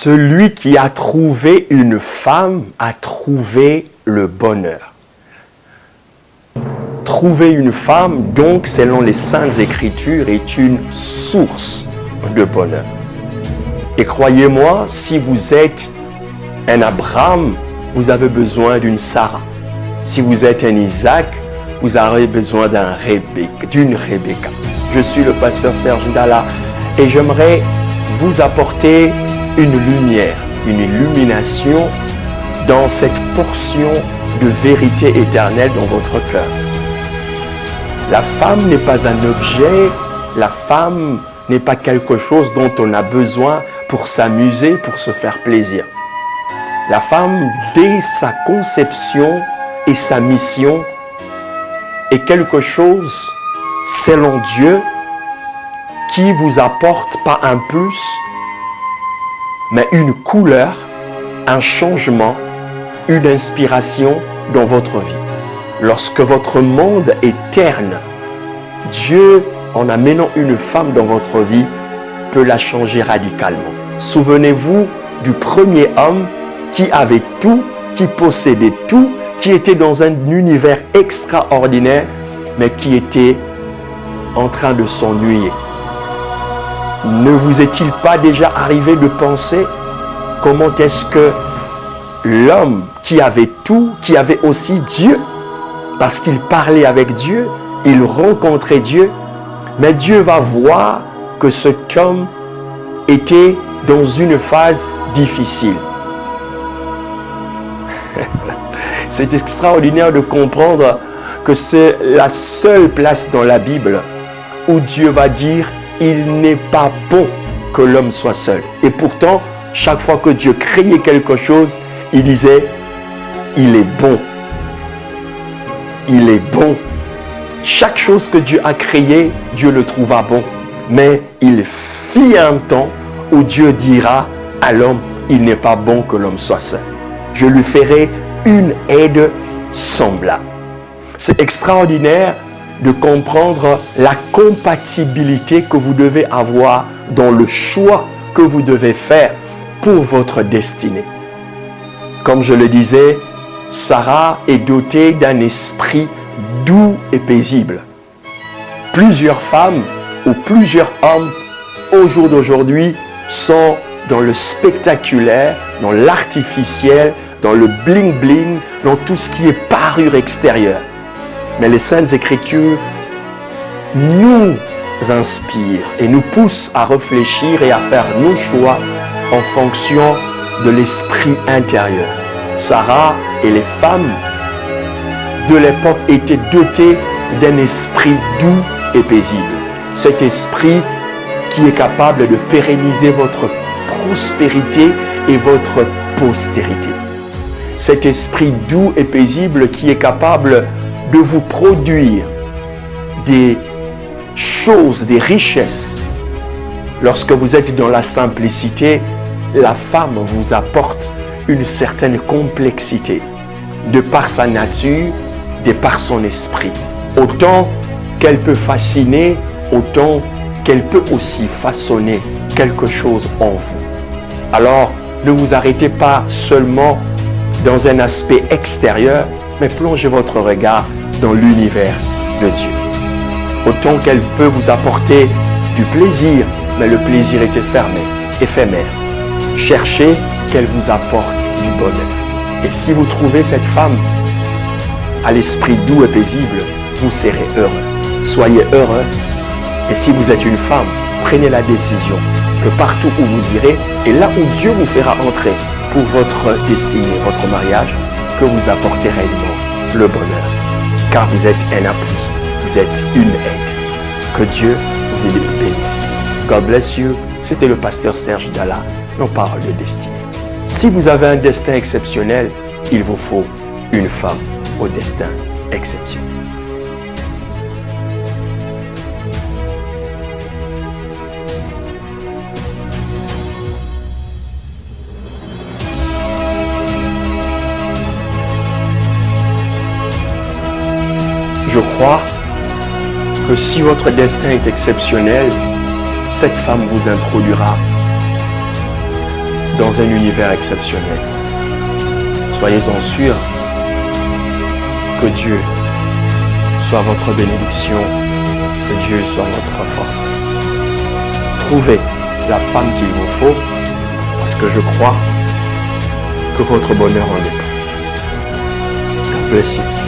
Celui qui a trouvé une femme a trouvé le bonheur. Trouver une femme, donc, selon les Saintes Écritures, est une source de bonheur. Et croyez-moi, si vous êtes un Abraham, vous avez besoin d'une Sarah. Si vous êtes un Isaac, vous aurez besoin d'une Rebecca. Je suis le pasteur Serge Ndala et j'aimerais vous apporter une lumière, une illumination dans cette portion de vérité éternelle dans votre cœur. La femme n'est pas un objet, la femme n'est pas quelque chose dont on a besoin pour s'amuser, pour se faire plaisir. La femme, dès sa conception et sa mission, est quelque chose, selon Dieu, qui vous apporte pas un plus, mais une couleur, un changement, une inspiration dans votre vie. Lorsque votre monde est terne, Dieu, en amenant une femme dans votre vie, peut la changer radicalement. Souvenez-vous du premier homme qui avait tout, qui possédait tout, qui était dans un univers extraordinaire, mais qui était en train de s'ennuyer. Ne vous est-il pas déjà arrivé de penser comment est-ce que l'homme qui avait tout, qui avait aussi Dieu, parce qu'il parlait avec Dieu, il rencontrait Dieu, mais Dieu va voir que cet homme était dans une phase difficile. C'est extraordinaire de comprendre que c'est la seule place dans la Bible où Dieu va dire « Il n'est pas bon que l'homme soit seul ». Et pourtant, chaque fois que Dieu créait quelque chose, il disait « Il est bon ». Il est bon. Chaque chose que Dieu a créée, Dieu le trouva bon. Mais il fit un temps où Dieu dira à l'homme, il n'est pas bon que l'homme soit seul. Je lui ferai une aide semblable. C'est extraordinaire de comprendre la compatibilité que vous devez avoir dans le choix que vous devez faire pour votre destinée. Comme je le disais, Sarah est dotée d'un esprit doux et paisible. Plusieurs femmes ou plusieurs hommes au jour d'aujourd'hui sont dans le spectaculaire, dans l'artificiel, dans le bling-bling, dans tout ce qui est parure extérieure. Mais les Saintes Écritures nous inspirent et nous poussent à réfléchir et à faire nos choix en fonction de l'esprit intérieur. Sarah et les femmes de l'époque étaient dotées d'un esprit doux et paisible. Cet esprit qui est capable de pérenniser votre prospérité et votre postérité. Cet esprit doux et paisible qui est capable de vous produire des choses, des richesses. Lorsque vous êtes dans la simplicité, la femme vous apporte une certaine complexité, de par sa nature, de par son esprit. Autant qu'elle peut fasciner, autant qu'elle peut aussi façonner quelque chose en vous. Alors, ne vous arrêtez pas seulement dans un aspect extérieur, mais plongez votre regard dans l'univers de Dieu. Autant qu'elle peut vous apporter du plaisir, mais le plaisir est éphémère. Cherchez qu'elle vous apporte du bonheur. Et si vous trouvez cette femme à l'esprit doux et paisible, vous serez heureux. Soyez heureux. Et si vous êtes une femme, prenez la décision que partout où vous irez, et là où Dieu vous fera entrer pour votre destinée, votre mariage, que vous apportez réellement le bonheur. Car vous êtes un appui, vous êtes une aide. Que Dieu vous bénisse. God bless you. C'était le pasteur Serge Ndala, nos paroles de destinée. Si vous avez un destin exceptionnel, il vous faut une femme au destin exceptionnel. Je crois que si votre destin est exceptionnel, cette femme vous introduira dans un univers exceptionnel. Soyez-en sûrs que Dieu soit votre bénédiction, que Dieu soit votre force. Trouvez la femme qu'il vous faut, parce que je crois que votre bonheur en dépend. God bless you.